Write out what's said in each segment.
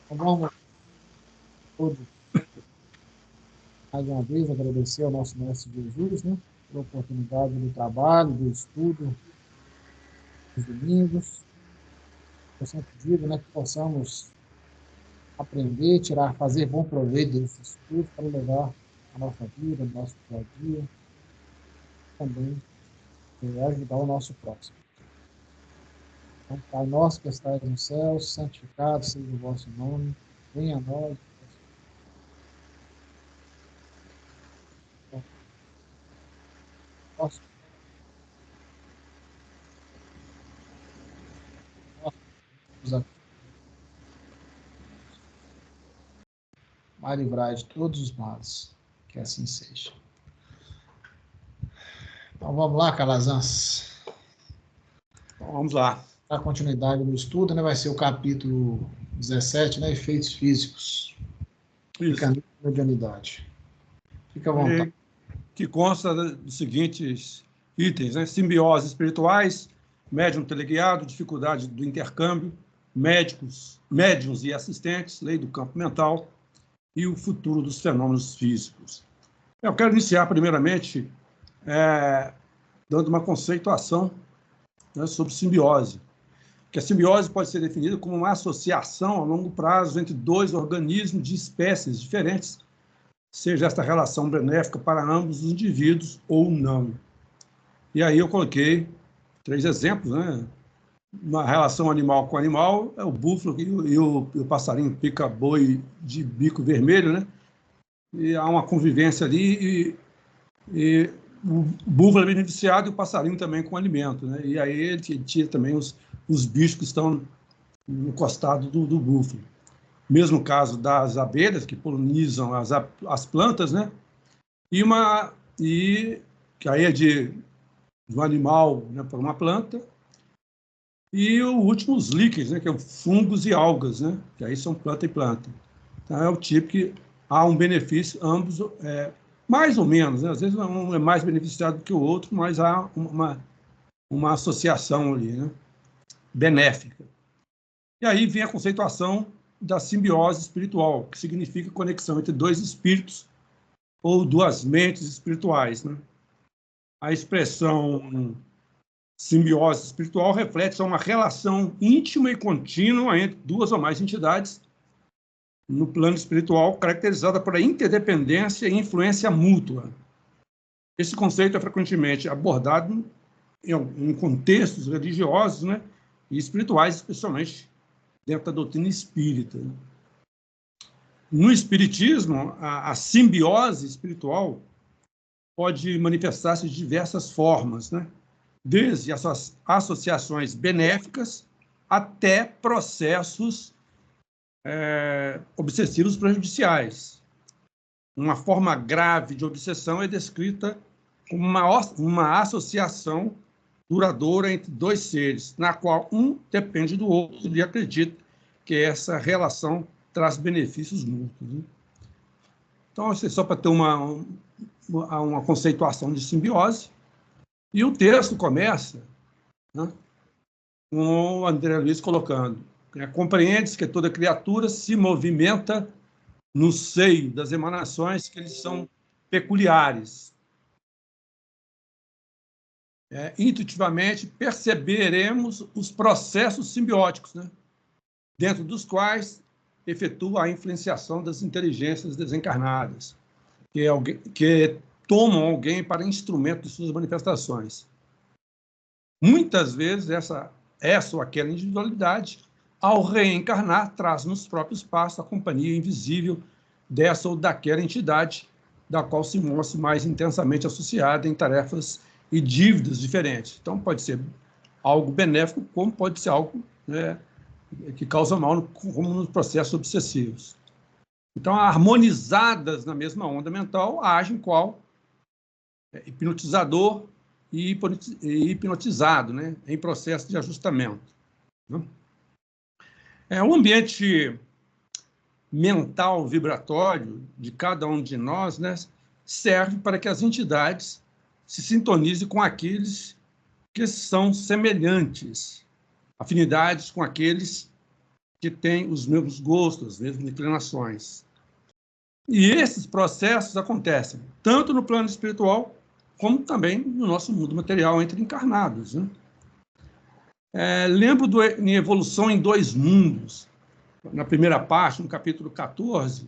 Então, vamos todos, mais uma vez, agradecer ao nosso Mestre Jesus, né, pela oportunidade do trabalho, do estudo, dos domingos. Eu sempre digo, né, que possamos aprender, tirar, fazer bom proveito desses estudos para levar a nossa vida, o nosso dia a dia, também ajudar o nosso próximo. Então, Pai nosso que estais no céu, santificado seja o vosso nome, venha a nós, nosso, nosso, mas livrai de todos os males, que assim seja. Então vamos lá, Calazans. Então, vamos lá. A continuidade do estudo, né, vai ser o capítulo 17, né, efeitos físicos. Mecanismo de medianidade. Fica à vontade. Que consta dos seguintes itens, né? Simbiose espirituais, médium teleguiado, dificuldade do intercâmbio, médiuns e assistentes, lei do campo mental e o futuro dos fenômenos físicos. Eu quero iniciar, primeiramente, dando uma conceituação, né, sobre simbiose. Que a simbiose pode ser definida como uma associação a longo prazo entre dois organismos de espécies diferentes, seja esta relação benéfica para ambos os indivíduos ou não. E aí eu coloquei 3 exemplos, né? Uma relação animal com animal, é o búfalo e o passarinho pica-boi de bico vermelho, né? E há uma convivência ali e o búfalo é beneficiado e o passarinho também com alimento, né? E aí ele tira também os bichos que estão no costado do búfalo. Mesmo caso das abelhas, que polinizam as plantas, né? E que aí é de um animal, né, para uma planta. E o último, os líquens, né, que é fungos e algas, né? Que aí são planta e planta. Então, é o tipo que há um benefício, ambos, mais ou menos, né? Às vezes um é mais beneficiado do que o outro, mas há uma associação ali, né? Benéfica. E aí vem a conceituação da simbiose espiritual, que significa conexão entre dois espíritos ou duas mentes espirituais, né? A expressão simbiose espiritual reflete uma relação íntima e contínua entre duas ou mais entidades no plano espiritual, caracterizada por interdependência e influência mútua. Esse conceito é frequentemente abordado em contextos religiosos, né, e espirituais, especialmente dentro da doutrina espírita. No espiritismo, a simbiose espiritual pode manifestar-se de diversas formas, né? Desde as associações benéficas até processos obsessivos prejudiciais. Uma forma grave de obsessão é descrita como uma associação duradoura entre dois seres, na qual um depende do outro e acredita que essa relação traz benefícios mútuos, né? Então, isso é só para ter uma conceituação de simbiose. E o texto começa, né, com o André Luiz colocando: compreende-se que toda criatura se movimenta no seio das emanações que lhes são peculiares. Intuitivamente perceberemos os processos simbióticos, né, dentro dos quais efetua a influenciação das inteligências desencarnadas, que tomam alguém para instrumento de suas manifestações. Muitas vezes essa ou aquela individualidade, ao reencarnar, traz nos próprios passos a companhia invisível dessa ou daquela entidade, da qual se mostra mais intensamente associada em tarefas e dívidas diferentes. Então, pode ser algo benéfico, como pode ser algo, né, que causa mal, como nos processos obsessivos. Então, harmonizadas na mesma onda mental, agem qual hipnotizador e hipnotizado, né, em processo de ajustamento. O ambiente mental vibratório de cada um de nós, né, serve para que as entidades se sintonizem com aqueles que são semelhantes, afinidades com aqueles que têm os mesmos gostos, as mesmas inclinações. E esses processos acontecem tanto no plano espiritual, como também no nosso mundo material, entre encarnados, né? Lembro em Evolução em Dois Mundos, na primeira parte, no capítulo 14,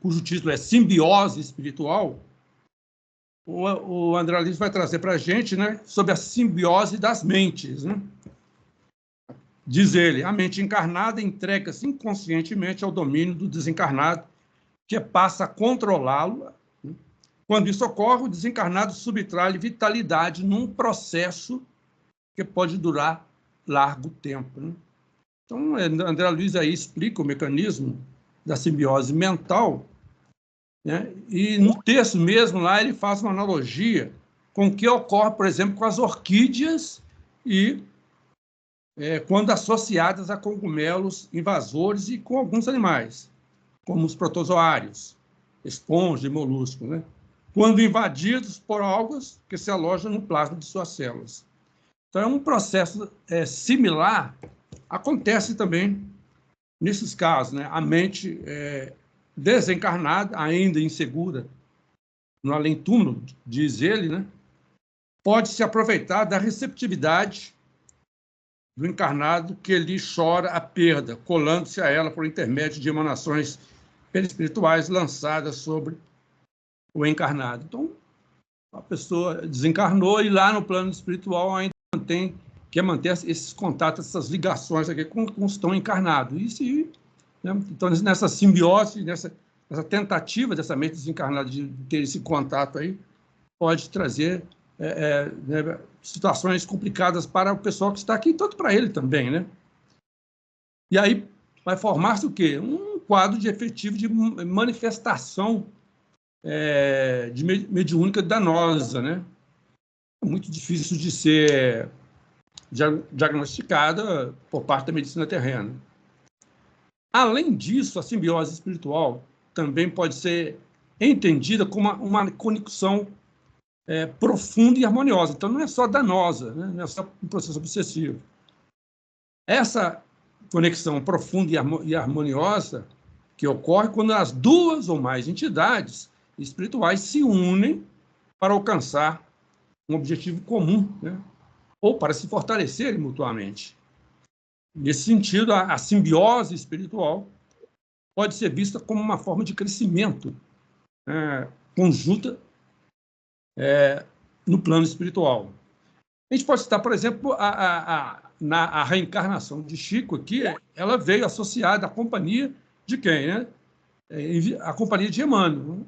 cujo título é Simbiose Espiritual. O André Luiz vai trazer para a gente, né, sobre a simbiose das mentes, né? Diz ele, a mente encarnada entrega-se inconscientemente ao domínio do desencarnado, que passa a controlá-lo. Quando isso ocorre, o desencarnado subtrai vitalidade num processo que pode durar largo tempo, né? Então, André Luiz aí explica o mecanismo da simbiose mental, né? E no texto mesmo, lá, ele faz uma analogia com o que ocorre, por exemplo, com as orquídeas e quando associadas a cogumelos invasores e com alguns animais, como os protozoários, esponjas e moluscos, né? Quando invadidos por algas que se alojam no plasma de suas células. Então, é um processo similar, acontece também nesses casos, né? A mente desencarnada, ainda insegura, no além-túmulo, diz ele, né? Pode se aproveitar da receptividade do encarnado que lhe chora a perda, colando-se a ela por intermédio de emanações perispirituais lançadas sobre o encarnado. Então, a pessoa desencarnou e lá no plano espiritual ainda quer manter esses contatos, essas ligações aqui com os que estão encarnados. Né? Então, nessa simbiose, nessa tentativa dessa mente desencarnada de ter esse contato aí, pode trazer né, situações complicadas para o pessoal que está aqui, tanto para ele também, né? E aí vai formar-se o quê? Um quadro de efetivo de manifestação de mediúnica danosa, né? É muito difícil de ser diagnosticada por parte da medicina terrena. Além disso, a simbiose espiritual também pode ser entendida como uma conexão profunda e harmoniosa. Então, não é só danosa, né? Não é só um processo obsessivo. Essa conexão profunda e harmoniosa que ocorre quando as duas ou mais entidades espirituais se unem para alcançar um objetivo comum, né? Ou para se fortalecerem mutuamente. Nesse sentido, a simbiose espiritual pode ser vista como uma forma de crescimento conjunta no plano espiritual. A gente pode citar, por exemplo, a reencarnação de Chico aqui, ela veio associada à companhia de quem, né? A companhia de Emmanuel.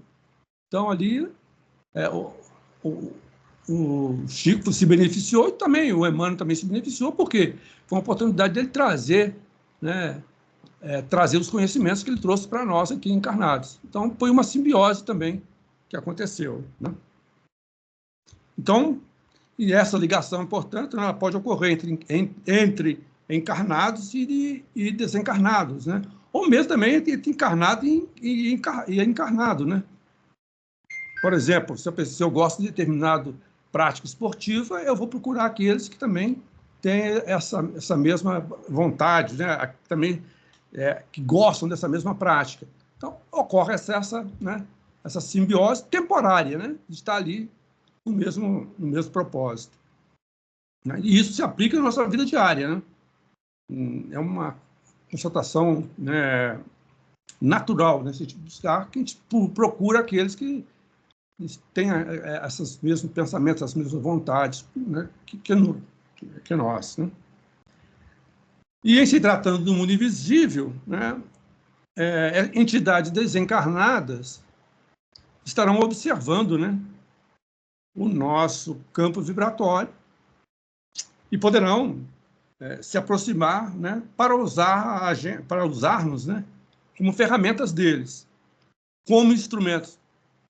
Então, ali, o Chico se beneficiou e também o Emmanuel também se beneficiou, porque foi uma oportunidade dele trazer, né, trazer os conhecimentos que ele trouxe para nós aqui encarnados. Então, foi uma simbiose também que aconteceu, né? Então, e essa ligação, portanto, ela pode ocorrer entre encarnados e desencarnados, né? Ou mesmo também entre encarnado e encarnado, né? Por exemplo, se eu gosto de determinado prática esportiva, eu vou procurar aqueles que também têm essa mesma vontade, né? Também que gostam dessa mesma prática. Então, ocorre essa simbiose temporária, né? De estar ali no mesmo propósito. E isso se aplica na nossa vida diária, né? É uma constatação, né, natural nesse tipo de lugar, que a gente procura aqueles que têm esses mesmos pensamentos, as mesmas vontades, né, que nós, né? E em se tratando do mundo invisível, né, entidades desencarnadas estarão observando, né, o nosso campo vibratório e poderão se aproximar, né, para usarmos, né, como ferramentas deles, como instrumentos,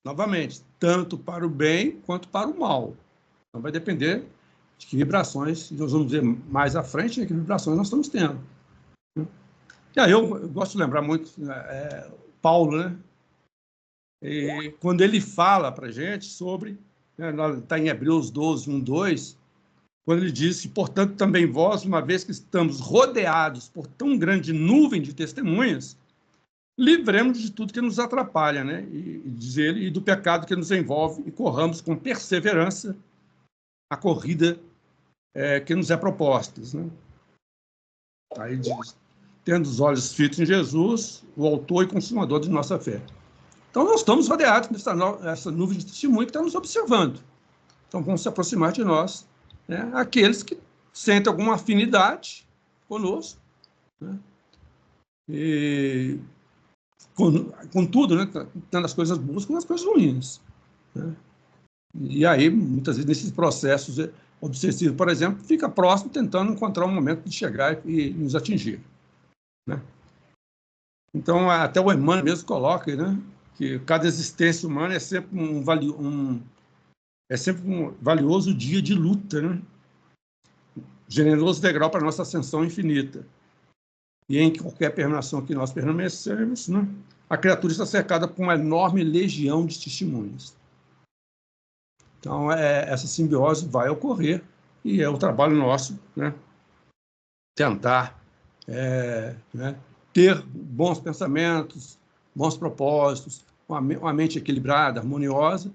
novamente, tanto para o bem quanto para o mal. Então, vai depender de que vibrações, nós vamos ver mais à frente, né, que vibrações nós estamos tendo. E aí eu gosto de lembrar muito Paulo, né? E quando ele fala para a gente sobre, né, está em Hebreus 12, 1, 2, quando ele disse, portanto, também vós, uma vez que estamos rodeados por tão grande nuvem de testemunhas, livremos de tudo que nos atrapalha, né? E diz ele, e do pecado que nos envolve, e corramos com perseverança a corrida que nos é proposta, né? Aí diz, tendo os olhos fitos em Jesus, o autor e consumador de nossa fé. Então, nós estamos rodeados dessa nuvem de testemunho que está nos observando. Então, vão se aproximar de nós, né, aqueles que sentem alguma afinidade conosco, né, e com tudo, né, tanto as coisas boas como as coisas ruins, né. E aí, muitas vezes, nesses processos obsessivos, por exemplo, fica próximo tentando encontrar um momento de chegar e nos atingir, né. Então, até o Emmanuel mesmo coloca, né, que cada existência humana é sempre um valioso dia de luta, né? Generoso degrau para a nossa ascensão infinita. E em qualquer permanência que nós permanecemos, né, a criatura está cercada por uma enorme legião de testemunhas. Então, essa simbiose vai ocorrer e é o trabalho nosso, né, tentar né, ter bons pensamentos, bons propósitos, uma mente equilibrada, harmoniosa,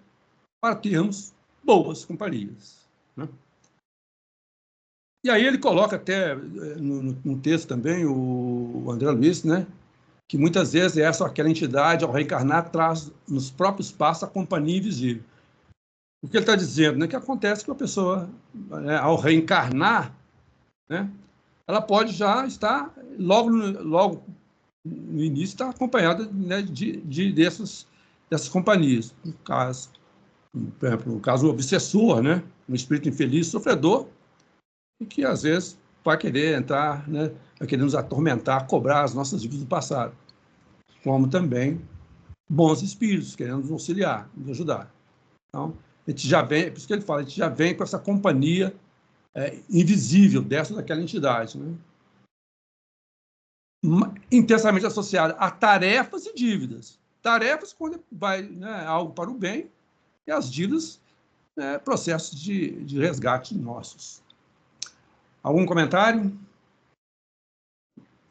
para termos boas companhias, né? E aí ele coloca até no texto também, o André Luiz, né, que muitas vezes aquela entidade, ao reencarnar, traz nos próprios passos a companhia invisível. O que ele está dizendo, né, que acontece que a pessoa, né, ao reencarnar, né, ela pode já estar, logo no início, estar acompanhada, né, dessas companhias. No caso, por exemplo, no caso do obsessor, né, um espírito infeliz, sofredor, e que, às vezes, vai querer entrar, né, vai querer nos atormentar, cobrar as nossas dívidas do passado. Como também bons espíritos, querendo nos auxiliar, nos ajudar. Então, a gente já vem, por isso que ele fala, a gente já vem com essa companhia invisível dessa daquela entidade, né? Intensamente associada a tarefas e dívidas. Tarefas quando vai, né, algo para o bem, e as dívidas, processos de resgate nossos. Algum comentário?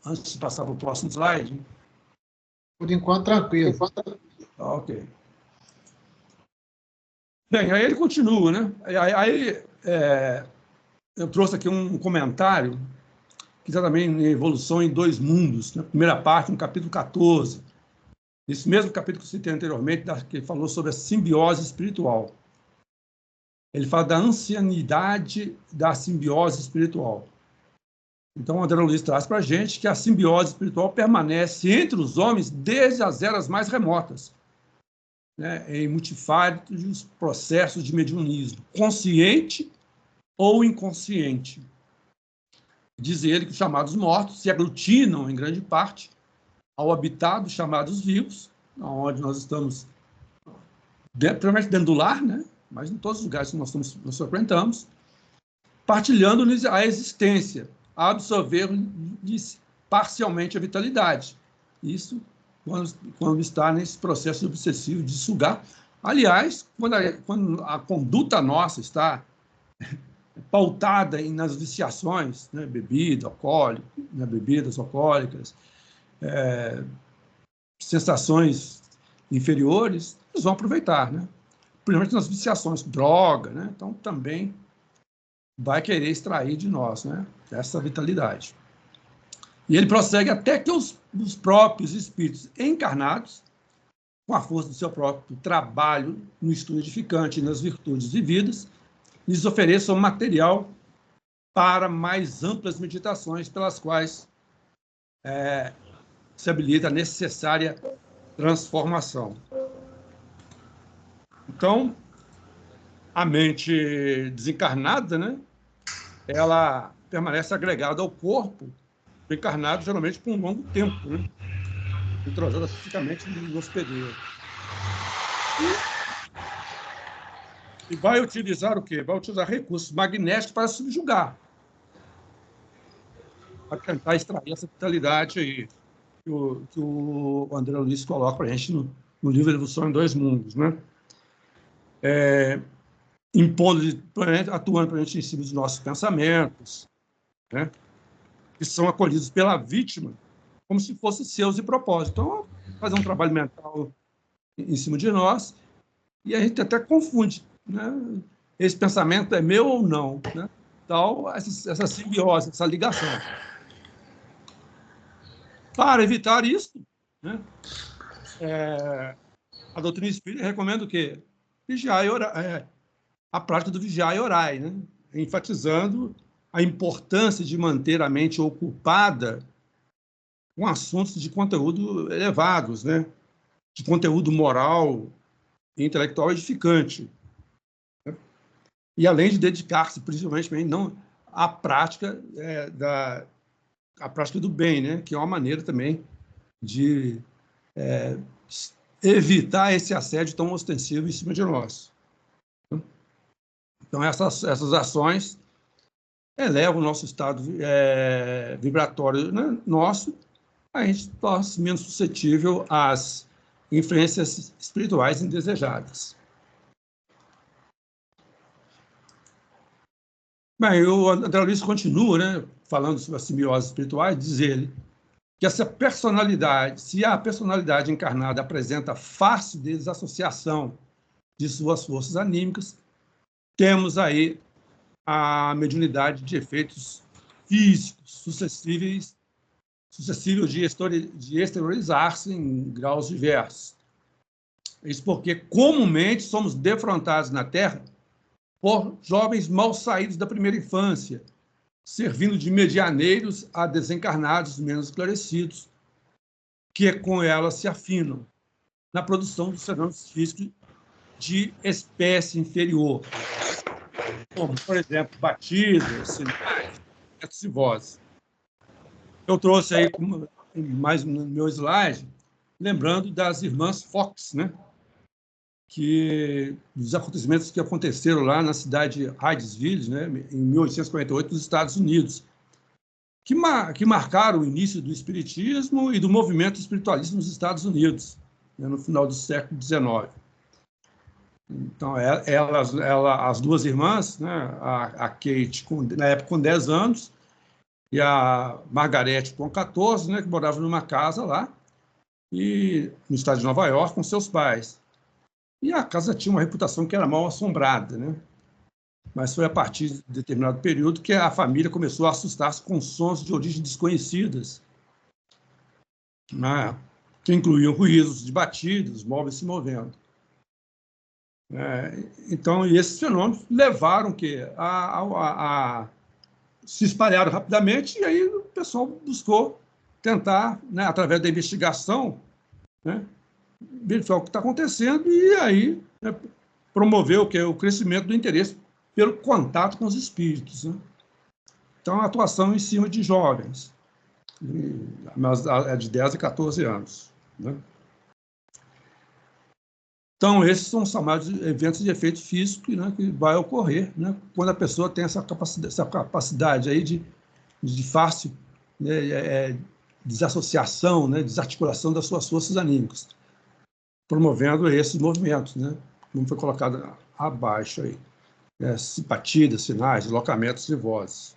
Antes de passar para o próximo slide. Por enquanto, tranquilo. Ok. Bem, aí ele continua, né? Eu trouxe aqui um comentário que está também em Evolução em Dois Mundos, na primeira parte, no capítulo 14. Esse mesmo capítulo que eu citei anteriormente, que falou sobre a simbiose espiritual. Ele fala da ancianidade da simbiose espiritual. Então, o André Luiz traz para a gente que a simbiose espiritual permanece entre os homens desde as eras mais remotas, né, em multifários processos de mediunismo, consciente ou inconsciente. Diz ele que os chamados mortos se aglutinam, em grande parte, ao habitat dos chamados vivos, onde nós estamos, primeiramente dentro do lar, né, mas em todos os lugares que nós frequentamos, partilhando-lhes a existência, a absorver-lhes parcialmente a vitalidade. Isso quando está nesse processo obsessivo de sugar. Aliás, quando a conduta nossa está pautada nas viciações, né, bebidas alcoólicas, sensações inferiores, eles vão aproveitar, né? Principalmente nas viciações, droga, né? Então, também vai querer extrair de nós, né, essa vitalidade. E ele prossegue até que os próprios espíritos encarnados, com a força do seu próprio trabalho no estudo edificante e nas virtudes vividas, lhes ofereçam material para mais amplas meditações, pelas quais se habilita a necessária transformação. Então, a mente desencarnada, né, ela permanece agregada ao corpo encarnado, geralmente por um longo tempo, né, entrosada fisicamente no hospedeiro. E vai utilizar o quê? Vai utilizar recursos magnéticos para subjugar, para tentar extrair essa vitalidade aí que o André Luiz coloca para a gente no livro Evolução em Dois Mundos, né? atuando para a gente em cima dos nossos pensamentos, né? Que são acolhidos pela vítima como se fossem seus de propósito. Então, fazer um trabalho mental em cima de nós, e a gente até confunde, né? Esse pensamento é meu ou não, né? Então, essa simbiose, essa ligação. Para evitar isso, né? A doutrina espírita recomenda o quê? Vigiar e orar, a prática do vigiar e orar, né? Enfatizando a importância de manter a mente ocupada com assuntos de conteúdo elevados, né? De conteúdo moral e intelectual edificante. Né? E além de dedicar-se, principalmente, não à prática a prática do bem, né? Que é uma maneira também de evitar esse assédio tão ostensivo em cima de nós. Então, essas ações elevam o nosso estado vibratório, né, nosso, a gente torna-se menos suscetível às influências espirituais indesejadas. Bem, o André Luiz continua, né, falando sobre a simbiose espiritual, diz ele que se a personalidade encarnada apresenta fácil desassociação de suas forças anímicas, temos aí a mediunidade de efeitos físicos sucessíveis de exteriorizar-se em graus diversos. Isso porque comumente somos defrontados na Terra por jovens mal saídos da primeira infância, servindo de medianeiros a desencarnados menos esclarecidos, que com elas se afinam na produção dos fenômenos físicos de espécie inferior, como, por exemplo, batidas, sinais, gestos e vozes. Eu trouxe aí mais no meu slide, lembrando das irmãs Fox, né? Dos acontecimentos que aconteceram lá na cidade de Hydesville, né? Em 1848, nos Estados Unidos, que marcaram o início do espiritismo e do movimento espiritualista nos Estados Unidos, né? No final do século XIX. Então, as duas irmãs, né? A Kate, na época, com 10 anos, e a Margarete, com 14, né, que morava numa casa lá, no estado de Nova York, com seus pais. E a casa tinha uma reputação que era mal assombrada, né? Mas foi a partir de determinado período que a família começou a assustar-se com sons de origem desconhecidas, né? Que incluíam ruídos de batidas, móveis se movendo. Então, esses fenômenos levaram se espalharam rapidamente, e aí o pessoal buscou tentar, né, através da investigação, né, verificar o que está acontecendo e aí, né, promover o crescimento do interesse pelo contato com os espíritos. Né? Então, a atuação em cima de jovens, de 10 a 14 anos. Né? Então, esses são chamados eventos de efeito físico, né, que vai ocorrer, né, quando a pessoa tem essa capacidade aí de fácil, né, desassociação, né, desarticulação das suas forças anímicas, promovendo esses movimentos, né, como foi colocado abaixo aí, batidas, sinais, deslocamentos de vozes.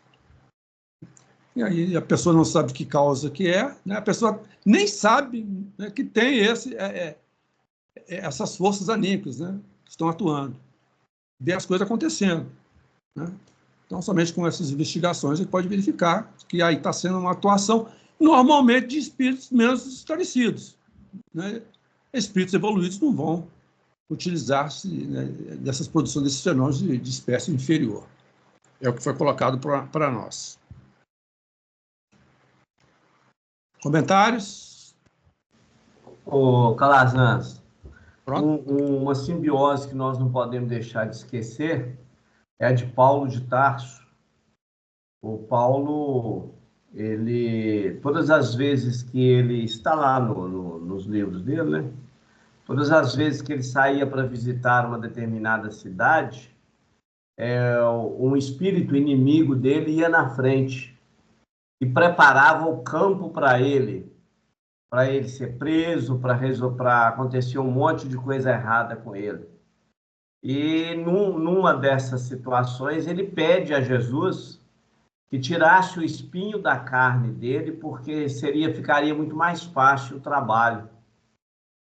E aí a pessoa não sabe que causa que é, né, a pessoa nem sabe, né, que tem essas forças anímicas, né, que estão atuando. Vê as coisas acontecendo. Né? Então, somente com essas investigações, a gente pode verificar que aí está sendo uma atuação, normalmente, de espíritos menos esclarecidos. Né? Espíritos evoluídos não vão utilizar-se, né, dessas produções, desses fenômenos de espécie inferior. É o que foi colocado para nós. Comentários? Ô, Calazans, uma simbiose que nós não podemos deixar de esquecer é a de Paulo de Tarso. O Paulo, todas as vezes que ele está lá nos livros dele, né? Todas as vezes que ele saía para visitar uma determinada cidade, um espírito inimigo dele ia na frente e preparava o campo para ele ser preso, para acontecer um monte de coisa errada com ele. E numa dessas situações, ele pede a Jesus que tirasse o espinho da carne dele, porque ficaria muito mais fácil o trabalho.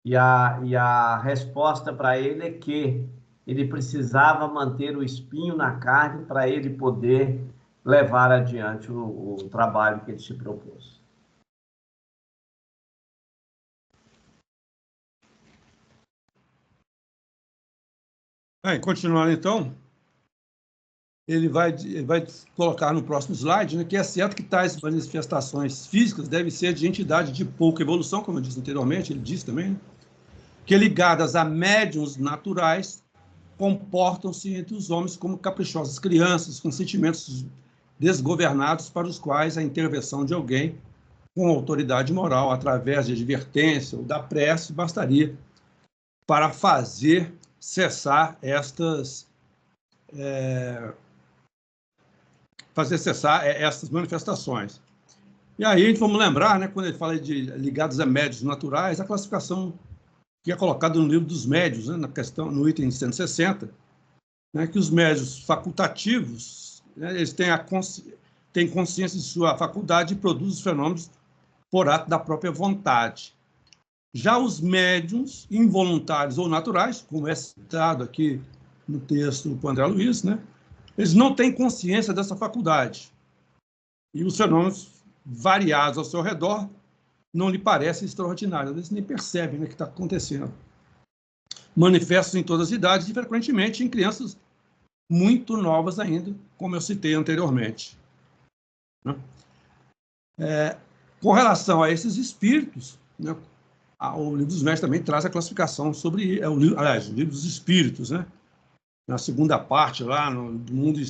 E a resposta para ele é que ele precisava manter o espinho na carne para ele poder levar adiante o trabalho que ele se propôs. Continuando então, ele vai colocar no próximo slide, né, que é certo que tais manifestações físicas devem ser de entidade de pouca evolução, como eu disse anteriormente, ele disse também, né, que ligadas a médiuns naturais, comportam-se entre os homens como caprichosas crianças, com sentimentos desgovernados, para os quais a intervenção de alguém com autoridade moral, através de advertência ou da prece, bastaria para fazer cessar essas manifestações. E aí, a gente vamos lembrar, né, quando ele fala de ligados a médios naturais, a classificação que é colocada no livro dos médios, né, no item 160, né, que os médios facultativos, né, eles têm consciência de sua faculdade e produzem os fenômenos por ato da própria vontade. Já os médiums involuntários ou naturais, como é citado aqui no texto do André Luiz, né, eles não têm consciência dessa faculdade. E os fenômenos variados ao seu redor não lhe parecem extraordinários. Eles nem percebem, né, o que está acontecendo. Manifestam em todas as idades e, frequentemente, em crianças muito novas ainda, como eu citei anteriormente. Né? Com relação a esses espíritos, né, o livro dos médios também traz a classificação sobre... o livro dos espíritos, né? Na segunda parte, lá do mundo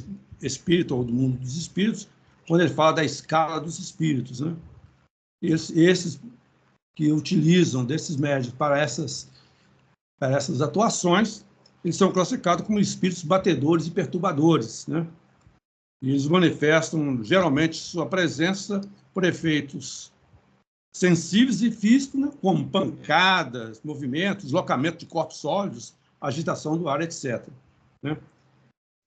espírita ou do mundo dos espíritos, quando ele fala da escala dos espíritos, né? Esses que utilizam desses médios para essas atuações, eles são classificados como espíritos batedores e perturbadores, né? E eles manifestam, geralmente, sua presença por efeitos sensíveis e físicos, né? Como pancadas, movimentos, deslocamento de corpos sólidos, agitação do ar, etc. Né?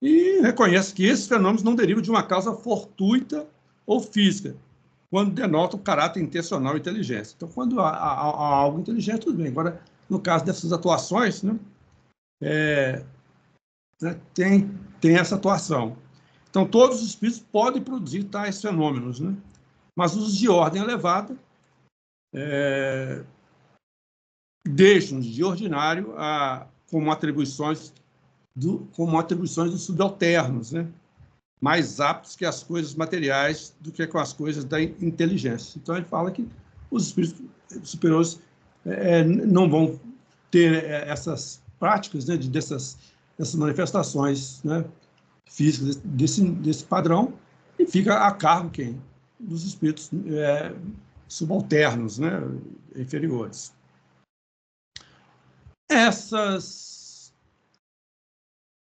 E reconhece que esses fenômenos não derivam de uma causa fortuita ou física, quando denotam caráter intencional e inteligência. Então, quando há algo inteligente, tudo bem. Agora, no caso dessas atuações, né, tem essa atuação. Então, todos os espíritos podem produzir tais fenômenos, né? Mas os de ordem elevada deixam de ordinário como atribuições dos subalternos, né? Mais aptos que as coisas materiais do que com as coisas da inteligência. Então, ele fala que os espíritos superiores não vão ter essas práticas, né, dessas manifestações, né, físicas desse padrão, e fica a cargo quem? Dos espíritos subalternos, né, inferiores.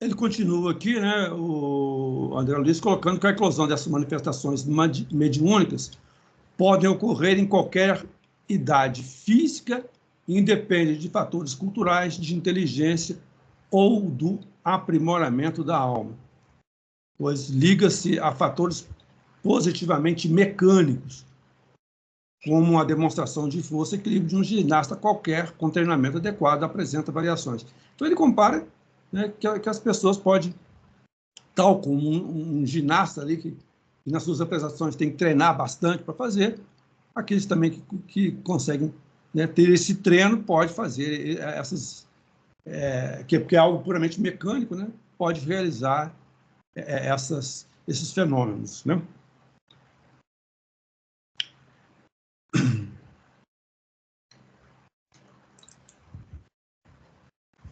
Ele continua aqui, né, o André Luiz, colocando que a eclosão dessas manifestações mediúnicas podem ocorrer em qualquer idade física e independe de fatores culturais, de inteligência ou do aprimoramento da alma, pois liga-se a fatores positivamente mecânicos, como a demonstração de força e equilíbrio de um ginasta qualquer com treinamento adequado apresenta variações. Então, ele compara, né, que as pessoas podem, tal como um ginasta ali, que nas suas apresentações tem que treinar bastante para fazer, aqueles também que conseguem, né, ter esse treino, pode fazer essas... que é algo puramente mecânico, né, pode realizar esses fenômenos, né?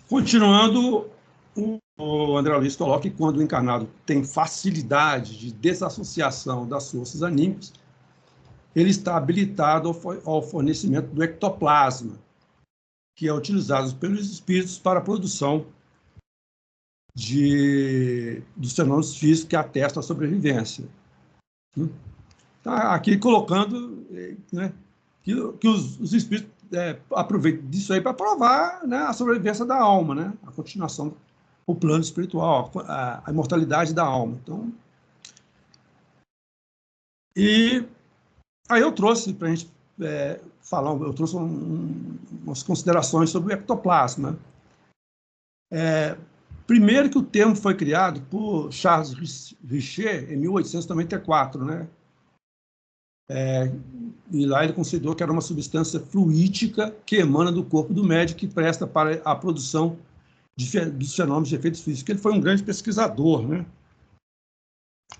Continuando, o André Luiz coloca que quando o encarnado tem facilidade de desassociação das forças anímicas, ele está habilitado ao fornecimento do ectoplasma, que é utilizado pelos espíritos para a produção dos fenômenos físicos que atestam a sobrevivência. Está aqui colocando, né, que os espíritos aproveitam disso aí para provar, né, a sobrevivência da alma, né, a continuação o plano espiritual, a imortalidade da alma. Então, e aí eu trouxe para a gente falar, eu trouxe umas considerações sobre o ectoplasma. Primeiro que o termo foi criado por Charles Richer em 1894, né? E lá ele considerou que era uma substância fluídica que emana do corpo do médico que presta para a produção dos fenômenos de efeitos físicos. Ele foi um grande pesquisador, né?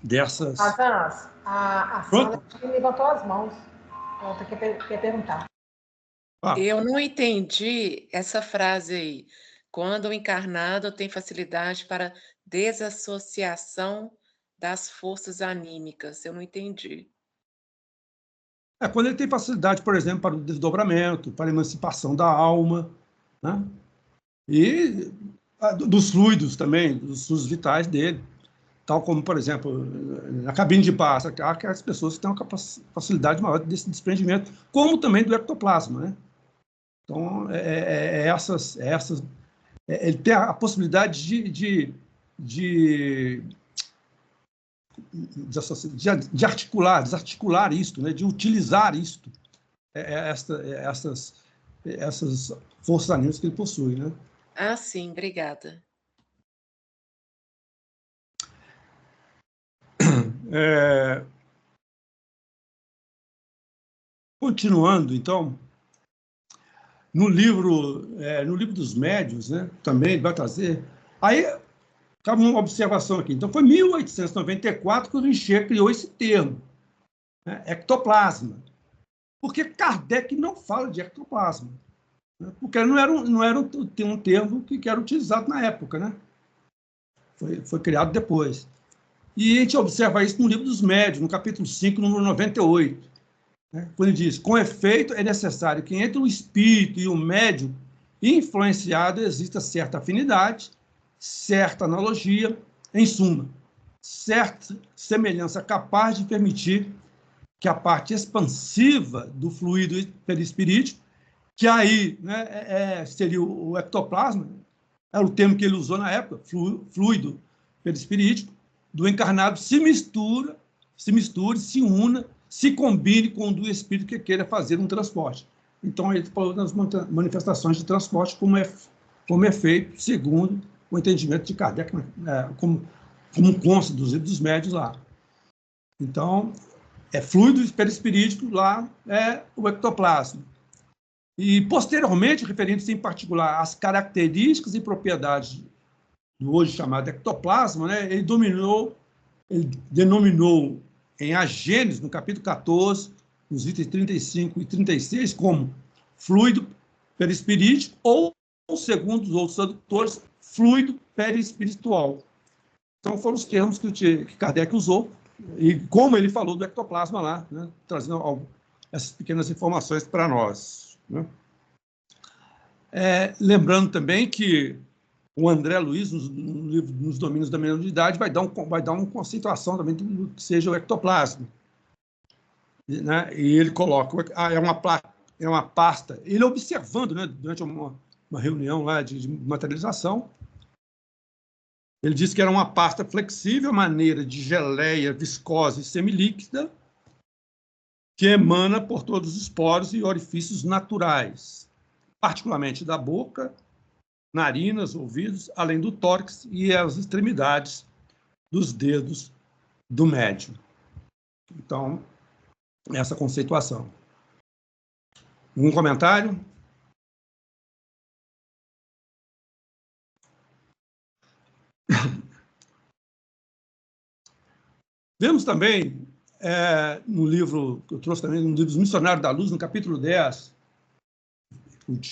Dessas... A Sandra levantou as mãos. Ela quer perguntar. Eu não entendi essa frase aí. Quando o encarnado tem facilidade para desassociação das forças anímicas. Eu não entendi. Quando ele tem facilidade, por exemplo, para o desdobramento, para a emancipação da alma, né? E dos fluidos também, dos fluidos vitais dele. Tal como, por exemplo, na cabine de paz, aquelas pessoas que têm uma facilidade maior desse desprendimento, como também do ectoplasma, né? Então, ele tem a possibilidade de desarticular isto, né? De utilizar isto, essas forças anímicas que ele possui, né? Ah, sim, obrigada. Continuando, então, no livro dos médiuns, né, também ele vai trazer... Aí, cabe uma observação aqui. Então, foi em 1894 que o Richer criou esse termo, né, ectoplasma. Porque Kardec não fala de ectoplasma, né, porque não era um termo que era utilizado na época, né? Foi criado depois. E a gente observa isso no livro dos médiuns, no capítulo 5, número 98. Quando ele diz, com efeito, é necessário que entre o espírito e o médium influenciado exista certa afinidade, certa analogia, em suma, certa semelhança capaz de permitir que a parte expansiva do fluido perispirítico, que aí, né, seria o ectoplasma, era o termo que ele usou na época, fluido perispirítico, do encarnado se misture, se una, se combine com o do espírito que queira fazer um transporte. Então, ele falou nas manifestações de transporte como é feito, segundo o entendimento de Kardec, como consta dos livros dos médiuns lá. Então, fluido perispirítico lá é o ectoplasma. E, posteriormente, referindo-se em particular às características e propriedades do hoje chamado ectoplasma, né, ele denominou em A Gênesis, no capítulo 14, nos itens 35 e 36, como fluido perispirítico ou, segundo os outros tradutores, fluido perispiritual. Então, foram os termos que Kardec usou, e como ele falou do ectoplasma lá, né, trazendo essas pequenas informações para nós, né? Lembrando também que o André Luiz, no livro Nos Domínios da Mediunidade, vai dar uma conceituação também do que seja o ectoplasma, né? E ele coloca, é uma pasta, ele observando, né, durante uma reunião lá de materialização, ele disse que era uma pasta flexível, maneira de geleia viscosa e semilíquida, que emana por todos os poros e orifícios naturais, particularmente da boca, narinas, ouvidos, além do tórax e as extremidades dos dedos do médium. Então, essa conceituação. Um comentário? Vemos também, no livro que eu trouxe também, no livro dos Missionários da Luz, no capítulo 10,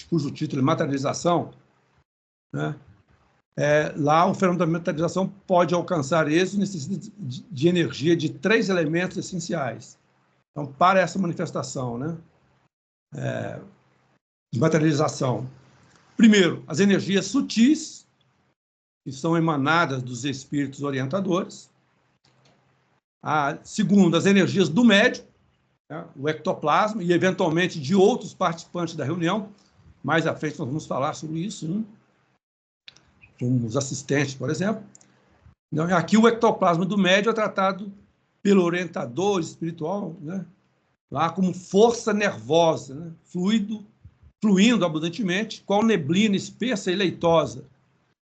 cujo título é Materialização, né? Lá o fenômeno da materialização pode alcançar êxito e necessita de energia de 3 elementos essenciais. Então, para essa manifestação, né, de materialização, primeiro, as energias sutis, que são emanadas dos espíritos orientadores. Segundo, as energias do médium, né, o ectoplasma, e eventualmente de outros participantes da reunião. Mais à frente nós vamos falar sobre isso, né? como os assistentes, por exemplo. Então, aqui o ectoplasma do médium é tratado pelo orientador espiritual, né, lá como força nervosa, né, fluindo abundantemente, qual neblina espessa e leitosa,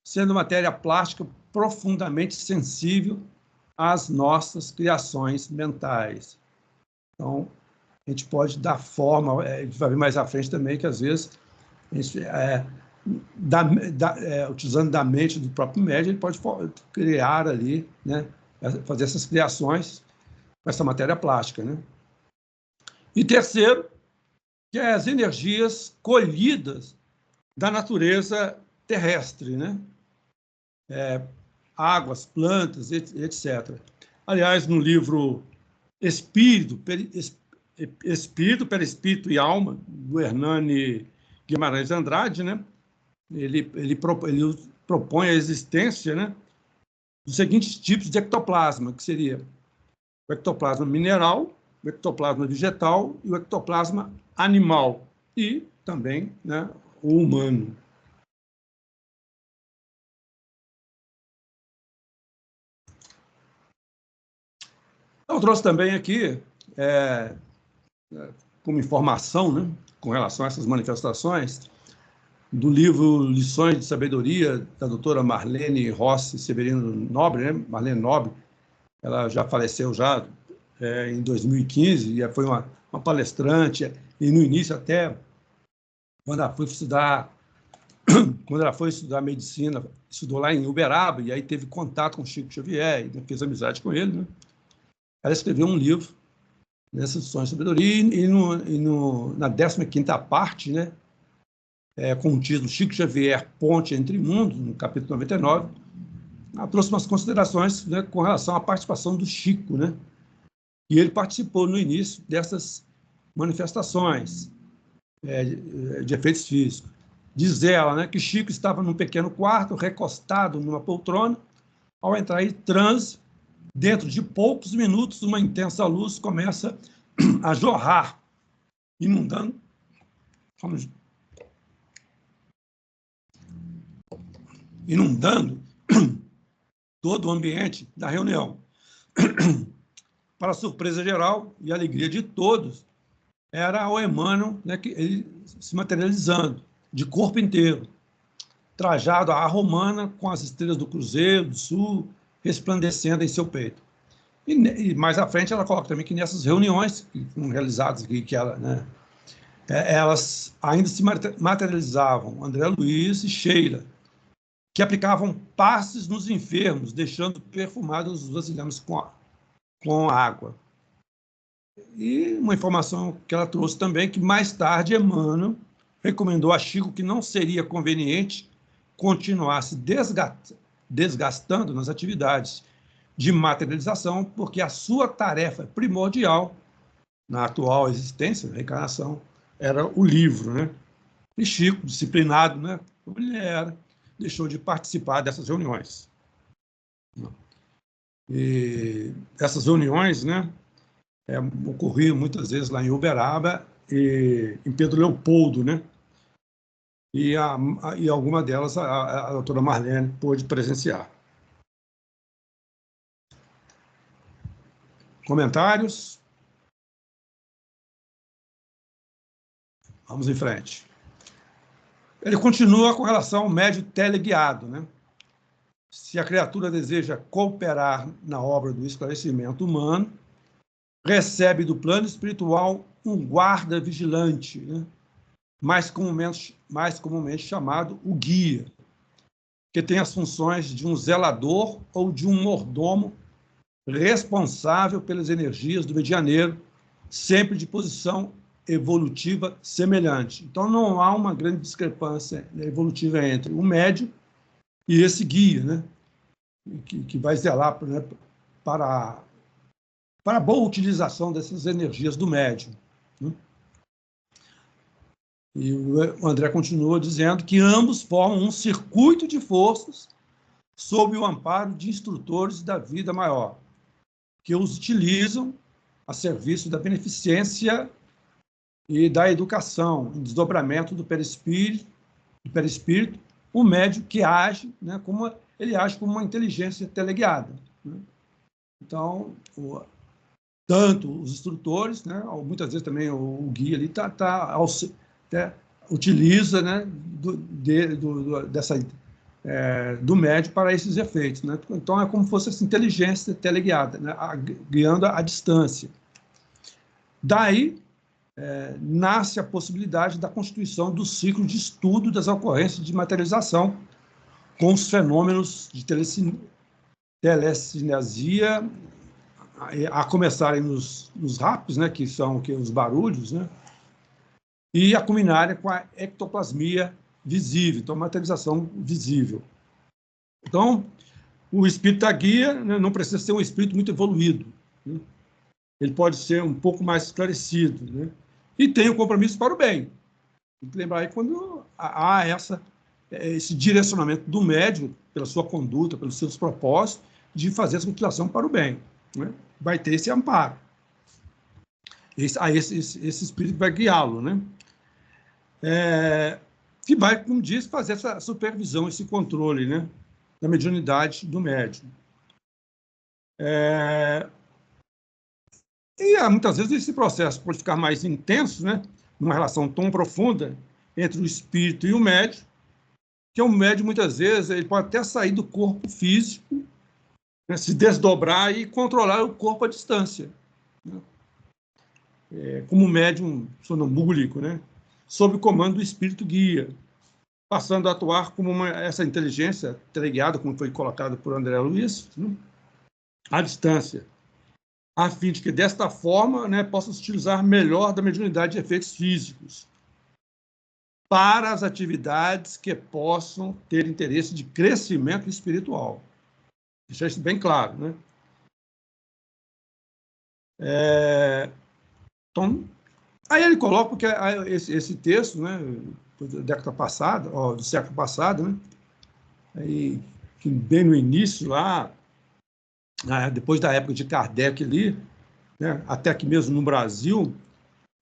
sendo matéria plástica profundamente sensível às nossas criações mentais. Então, a gente pode dar forma, a gente vai ver mais à frente também, que às vezes, utilizando da mente do próprio médium, ele pode criar ali, né, fazer essas criações com essa matéria plástica, né? E terceiro, que é as energias colhidas da natureza terrestre, né? Águas, plantas, etc. Aliás, no livro Espírito, Perispírito e Alma, do Hernani Guimarães Andrade, né? Ele propõe a existência, né, dos seguintes tipos de ectoplasma, que seria o ectoplasma mineral, o ectoplasma vegetal e o ectoplasma animal, e também, né, o humano. Eu trouxe também aqui, como informação, né, com relação a essas manifestações, do livro Lições de Sabedoria, da doutora Marlene Rossi Severino Nobre, né? Marlene Nobre, ela já faleceu já em 2015, e foi uma palestrante, e no início até, quando ela foi estudar medicina, estudou lá em Uberaba, e aí teve contato com Chico Xavier, e fez amizade com ele, né? Ela escreveu um livro nessas Lições de Sabedoria, e na 15ª parte, né, com o título Chico Xavier, Ponte entre Mundos, no capítulo 99, ela trouxe umas considerações, né, com relação à participação do Chico, né? E ele participou no início dessas manifestações de efeitos físicos. Diz ela, né, que Chico estava num pequeno quarto, recostado numa poltrona. Ao entrar em transe, dentro de poucos minutos, uma intensa luz começa a jorrar, inundando todo o ambiente da reunião. Para a surpresa geral e alegria de todos, era o Emmanuel, né, que ele se materializando, de corpo inteiro, trajado à romana, com as estrelas do Cruzeiro, do Sul, resplandecendo em seu peito. E mais à frente ela coloca também que nessas reuniões que foram realizadas aqui, que ela, né, elas ainda se materializavam, André Luiz e Sheila, que aplicavam passes nos enfermos, deixando perfumados os vasilhames com água. E uma informação que ela trouxe também, que mais tarde Emmanuel recomendou a Chico que não seria conveniente continuar se desgastando nas atividades de materialização, porque a sua tarefa primordial na atual existência, reencarnação, era o livro, né? E Chico, disciplinado, né, como ele era, deixou de participar dessas reuniões. E essas reuniões, né, ocorriam muitas vezes lá em Uberaba e em Pedro Leopoldo, né? E alguma delas a doutora Marlene pôde presenciar. Comentários? Vamos em frente. Ele continua com relação ao médium teleguiado, né? Se a criatura deseja cooperar na obra do esclarecimento humano, recebe do plano espiritual um guarda vigilante, né? mais comumente chamado o guia, que tem as funções de um zelador ou de um mordomo responsável pelas energias do medianeiro, sempre de posição evolutiva semelhante. Então, não há uma grande discrepância evolutiva entre o médium e esse guia, né? que vai zelar, né, para a boa utilização dessas energias do médium. Né? E o André continua dizendo que ambos formam um circuito de forças sob o amparo de instrutores da vida maior, que os utilizam a serviço da beneficência e da educação, em desdobramento do perispírito o médium que age, né, como ele age como uma inteligência teleguiada, né? Então, tanto os instrutores, né, muitas vezes também o guia ali utiliza, né, do médium para esses efeitos, né? Então, é como se fosse essa inteligência teleguiada, né, guiando à distância. Daí, nasce a possibilidade da constituição do ciclo de estudo das ocorrências de materialização com os fenômenos de telecinesia, a começarem nos RAPs, né, que são os barulhos, né, e a culminarem com a ectoplasmia visível, então, materialização visível. Então, o espírito da guia, né, não precisa ser um espírito muito evoluído, né? Ele pode ser um pouco mais esclarecido, né? E tem o compromisso para o bem. Tem que lembrar aí quando há esse direcionamento do médium, pela sua conduta, pelos seus propósitos, de fazer essa mutilação para o bem, né? Vai ter esse amparo. Esse espírito vai guiá-lo, né? Que vai, como diz, fazer essa supervisão, esse controle, né, da mediunidade do médium. E muitas vezes esse processo pode ficar mais intenso, né, numa relação tão profunda entre o espírito e o médium, que o médium, muitas vezes, ele pode até sair do corpo físico, né, se desdobrar e controlar o corpo à distância, né? Como médium sonambúlico, né, sob o comando do espírito guia, passando a atuar como essa inteligência teleguiada, como foi colocado por André Luiz, né, à distância, a fim de que, desta forma, né, possa se utilizar melhor da mediunidade de efeitos físicos para as atividades que possam ter interesse de crescimento espiritual. Deixar isso bem claro, né? Então, aí ele coloca que esse texto, né, da década passada, do século passado, né, aí, que bem no início, lá, depois da época de Kardec ali, né, até aqui mesmo no Brasil,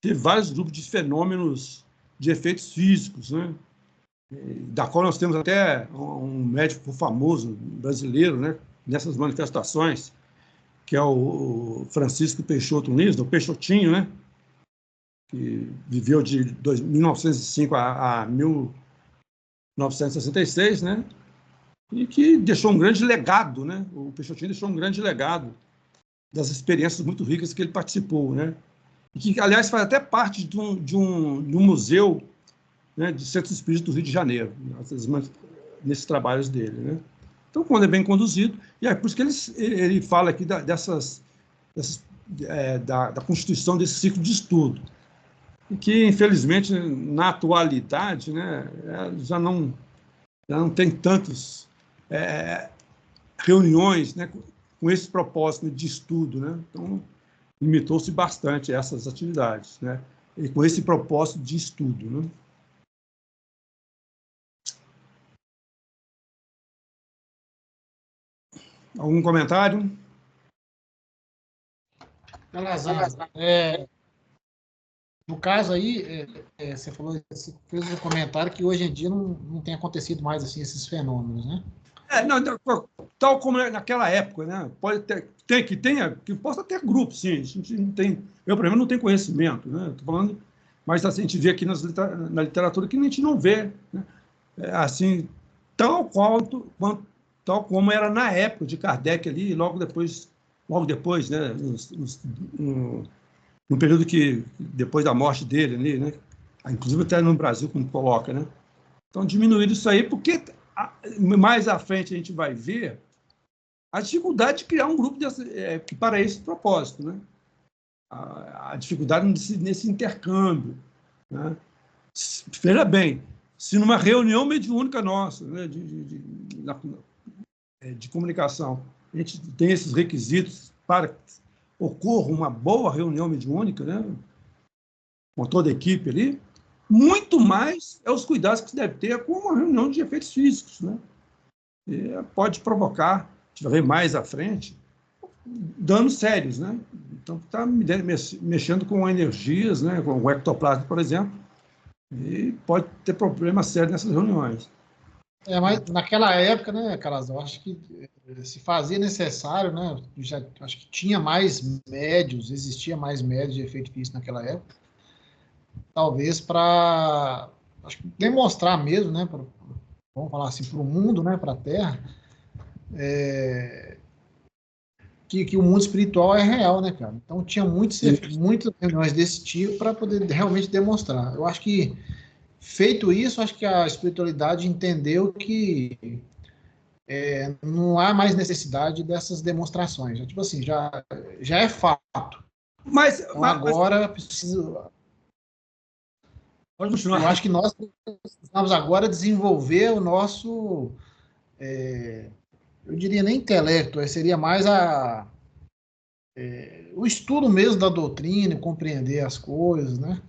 teve vários grupos de fenômenos de efeitos físicos, né, da qual nós temos até um médico famoso brasileiro, né, nessas manifestações, que é o Francisco Peixoto Lins, o Peixotinho, né, que viveu de 1905 a 1966, né, e que deixou um grande legado, né, o Peixotinho deixou um grande legado das experiências muito ricas que ele participou, né, e que, aliás, faz até parte de um museu, né, de Centro Espírita do Rio de Janeiro, nesses trabalhos dele, né. Então, quando é bem conduzido, e é por isso que ele fala aqui da constituição desse ciclo de estudo, e que, infelizmente, na atualidade, né, já não tem tantas reuniões, né, com esse propósito de estudo, né? Então, limitou-se bastante a essas atividades, né, e com esse propósito de estudo, né? Algum comentário? Calazans, no caso aí, você falou, você fez um comentário que hoje em dia não tem acontecido mais assim, esses fenômenos, né? Não, tal como naquela época, né? Pode ter, que possa ter grupo, sim. A gente não tem, eu, por exemplo, não tenho conhecimento, né? Estou falando, mas assim, a gente vê aqui na literatura que a gente não vê, né? Assim, tal como era na época de Kardec ali, logo depois, né? No período que depois da morte dele ali, né? Inclusive até no Brasil, como coloca, né? Então, diminuir isso aí, porque mais à frente a gente vai ver a dificuldade de criar um grupo para esse propósito, né? A dificuldade nesse intercâmbio, né? Veja bem, se numa reunião mediúnica nossa, né, de comunicação, a gente tem esses requisitos para que ocorra uma boa reunião mediúnica, né, com toda a equipe ali, muito mais os cuidados que se deve ter com uma reunião de efeitos físicos, né? Pode provocar, a gente vai ver mais à frente, danos sérios, né? Então, está mexendo com energias, né? Com o ectoplasma, por exemplo, e pode ter problemas sérios nessas reuniões. Mas naquela época, né, Carlos, eu acho que se fazia necessário, né, acho que tinha mais médios, existia mais médios de efeito físico naquela época, talvez para demonstrar mesmo, né, vamos falar assim, para o mundo, né, para a Terra, que o mundo espiritual é real, né, cara? Então tinha muitas reuniões desse tipo para poder realmente demonstrar. Eu acho que, feito isso, acho que a espiritualidade entendeu que não há mais necessidade dessas demonstrações. Tipo assim, já é fato. Então agora precisa. Pode continuar. Eu acho que nós precisamos agora desenvolver o nosso, eu diria nem intelecto, seria mais o estudo mesmo da doutrina, compreender as coisas, né?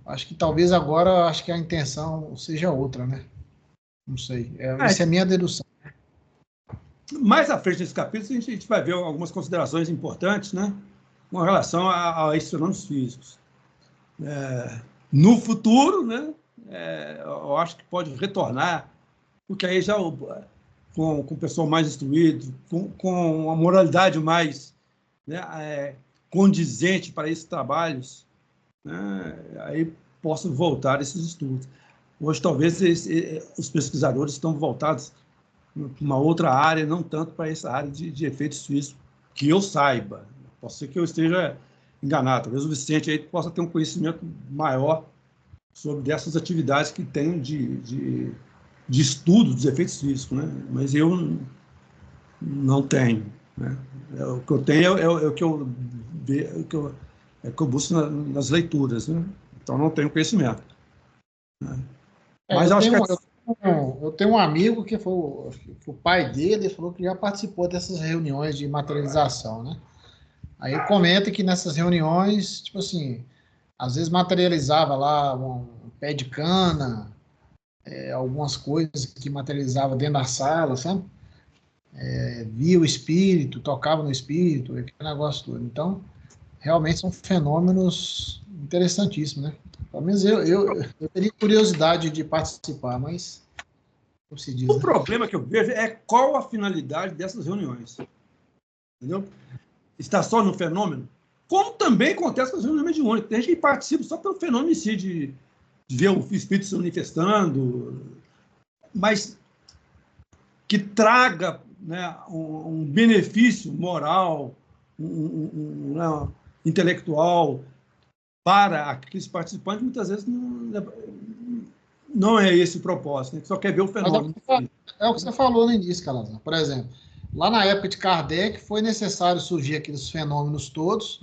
Acho que talvez agora, acho que a intenção seja outra, né? Não sei. Essa é a minha dedução. Mais à frente nesse capítulo, a gente vai ver algumas considerações importantes, né, com relação a esses fenômenos físicos. No futuro, né, eu acho que pode retornar, porque aí já com o pessoal mais instruído, com uma moralidade mais, né, condizente para esses trabalhos, né, aí possam voltar esses estudos. Hoje, talvez, os pesquisadores estão voltados uma outra área, não tanto para essa área de efeitos físicos, que eu saiba. Pode ser que eu esteja enganado. Talvez o Vicente aí possa ter um conhecimento maior sobre dessas atividades que tem de estudo dos efeitos físicos, né? Mas eu não tenho. Né? O que eu tenho é o que eu busco nas leituras. Né? Então, não tenho conhecimento. Né? Mas eu acho que eu tenho um amigo que foi o pai dele, falou que já participou dessas reuniões de materialização, né? Aí ele comenta que nessas reuniões, tipo assim, às vezes materializava lá um pé de cana, algumas coisas que materializava dentro da sala, sabe? Via o espírito, tocava no espírito, aquele negócio todo. Então, realmente são fenômenos interessantíssimos, né? Pelo menos eu teria curiosidade de participar, mas como se diz, o problema que eu vejo é qual a finalidade dessas reuniões. Entendeu? Está só no fenômeno? Como também acontece com as reuniões mediúnicas. Tem gente que participa só pelo fenômeno em si, de ver o espírito se manifestando, mas que traga, né, um benefício moral, intelectual para aqueles participantes, muitas vezes não é esse o propósito, né? Só quer ver o fenômeno. É o que você falou no início, Calazan. Por exemplo, lá na época de Kardec, foi necessário surgir aqueles fenômenos todos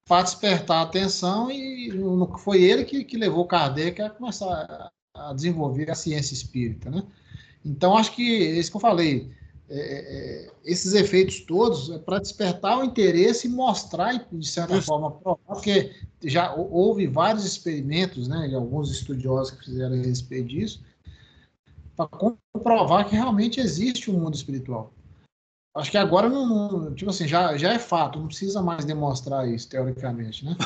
para despertar a atenção, e foi ele que levou Kardec a começar a desenvolver a ciência espírita, né? Então, acho que é isso que eu falei. Esses efeitos todos é para despertar o interesse e mostrar, de certa forma, provar, porque já houve vários experimentos, né, de alguns estudiosos que fizeram a respeito disso, para comprovar que realmente existe um mundo espiritual. Acho que agora tipo assim, já é fato, não precisa mais demonstrar isso, teoricamente, né?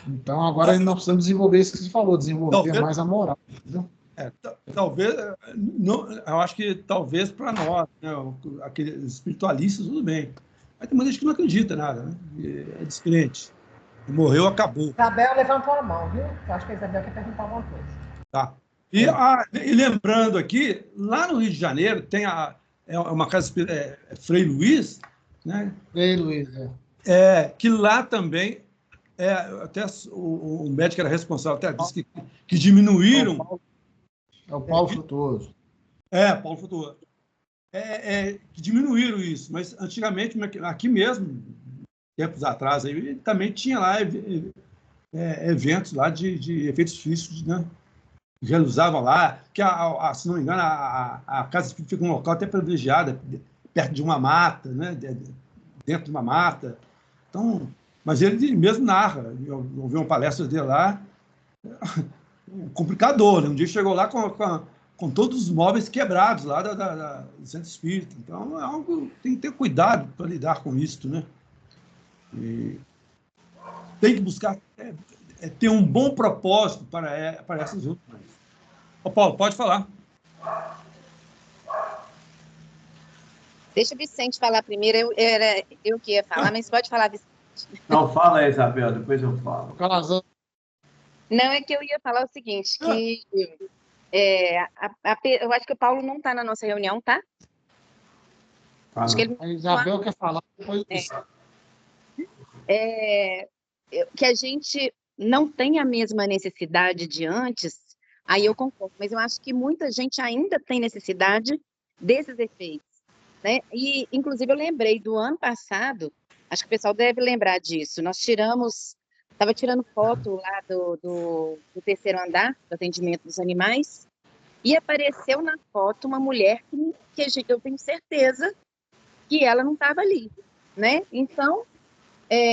Então, agora nós precisamos desenvolver isso que você falou, desenvolver mais a moral, entendeu? Talvez, não, eu acho que talvez para nós, né, aqueles espiritualistas, tudo bem. Mas tem muita gente que não acredita em nada, né? É descrente. Morreu, acabou. Isabel levantou a mão, viu? Eu acho que a Isabel quer perguntar alguma coisa. Tá. E lembrando aqui, lá no Rio de Janeiro tem uma casa, Frei Luiz, né? Frei Luiz, que lá também, até o médico que era responsável até disse que diminuíram. É o Paulo Frutuoso. Paulo Frutuoso. Que diminuíram isso, mas antigamente, aqui mesmo, tempos atrás, aí, também tinha lá eventos lá de efeitos físicos, né? Já usavam lá, que, se não me engano, a casa fica um local até privilegiado, perto de uma mata, né? Dentro de uma mata. Então, mas ele mesmo narra, eu ouvi uma palestra dele lá, complicador, né? Um dia chegou lá com todos os móveis quebrados lá do centro espírita. Então, é algo, tem que ter cuidado para lidar com isso, né? E tem que buscar ter um bom propósito para essas reuniões. Paulo, pode falar. Deixa o Vicente falar primeiro, era eu que ia falar, mas pode falar, Vicente. Não, fala aí, Isabel, depois eu falo. Calazans. Não, é que eu ia falar o seguinte, que eu acho que o Paulo não está na nossa reunião, tá? Acho que ele A Isabel quer falar depois disso. que a gente não tem a mesma necessidade de antes, aí eu concordo, mas eu acho que muita gente ainda tem necessidade desses efeitos, né? E, inclusive, eu lembrei do ano passado, acho que o pessoal deve lembrar disso, estava tirando foto lá do terceiro andar, do atendimento dos animais, e apareceu na foto uma mulher que eu tenho certeza que ela não estava ali, né? Então,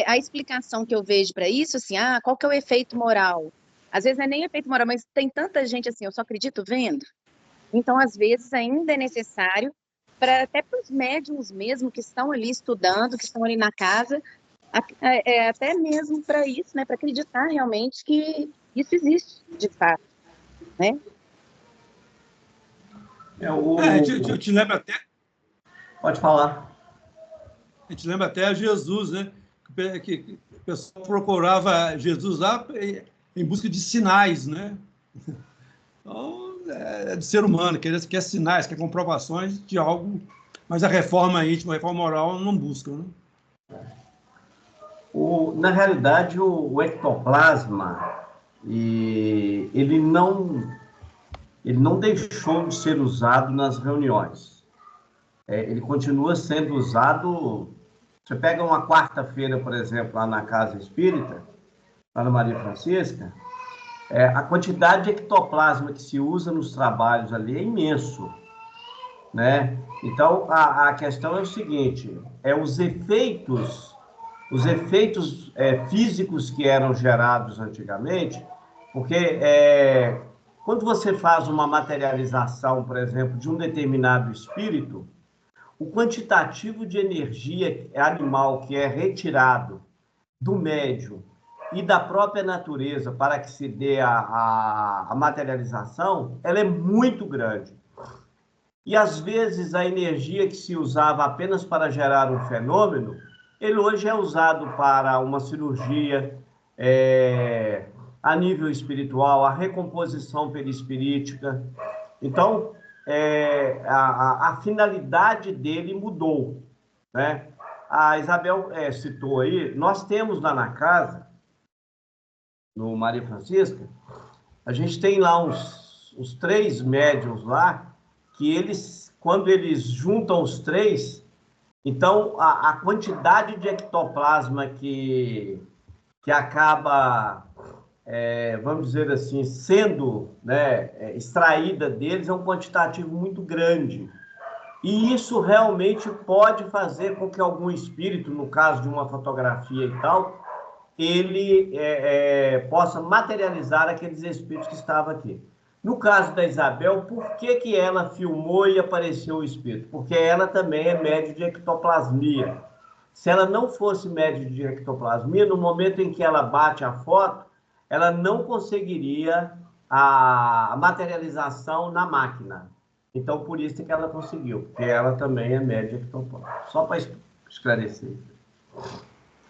a explicação que eu vejo para isso, assim, qual que é o efeito moral? Às vezes não é nem efeito moral, mas tem tanta gente assim, eu só acredito vendo. Então, às vezes, ainda é necessário, até para os médiums mesmo que estão ali estudando, que estão ali na casa, até mesmo para isso, né, para acreditar realmente que isso existe, de fato, né? Eu te lembro até. Pode falar. A gente lembra até Jesus, né? Que o pessoal procurava Jesus lá em busca de sinais, né? Então, é do ser humano, quer sinais, quer comprovações de algo, mas a reforma íntima, a reforma moral não busca, né? Na realidade, o ectoplasma, ele não deixou de ser usado nas reuniões. Ele continua sendo usado. Você pega uma quarta-feira, por exemplo, lá na Casa Espírita, lá na Maria Francisca, a quantidade de ectoplasma que se usa nos trabalhos ali é imenso, né? Então, a questão é o seguinte, os efeitos físicos que eram gerados antigamente, porque quando você faz uma materialização, por exemplo, de um determinado espírito, o quantitativo de energia animal que é retirado do médium e da própria natureza para que se dê a materialização, ela é muito grande. E, às vezes, a energia que se usava apenas para gerar um fenômeno, ele hoje é usado para uma cirurgia a nível espiritual, a recomposição perispirítica. Então, a finalidade dele mudou, né? A Isabel citou aí, nós temos lá na casa, no Maria Francisca, a gente tem lá uns 3 médiuns lá, que eles, quando eles juntam os 3, então a quantidade de ectoplasma que acaba, vamos dizer assim, sendo, né, extraída deles é um quantitativo muito grande. E isso realmente pode fazer com que algum espírito, no caso de uma fotografia e tal, ele possa materializar aqueles espíritos que estavam aqui. No caso da Isabel, por que ela filmou e apareceu o espírito? Porque ela também é médium de ectoplasmia. Se ela não fosse médium de ectoplasmia, no momento em que ela bate a foto, ela não conseguiria a materialização na máquina. Então, por isso que ela conseguiu, porque ela também é médium de ectoplasma. Só para esclarecer.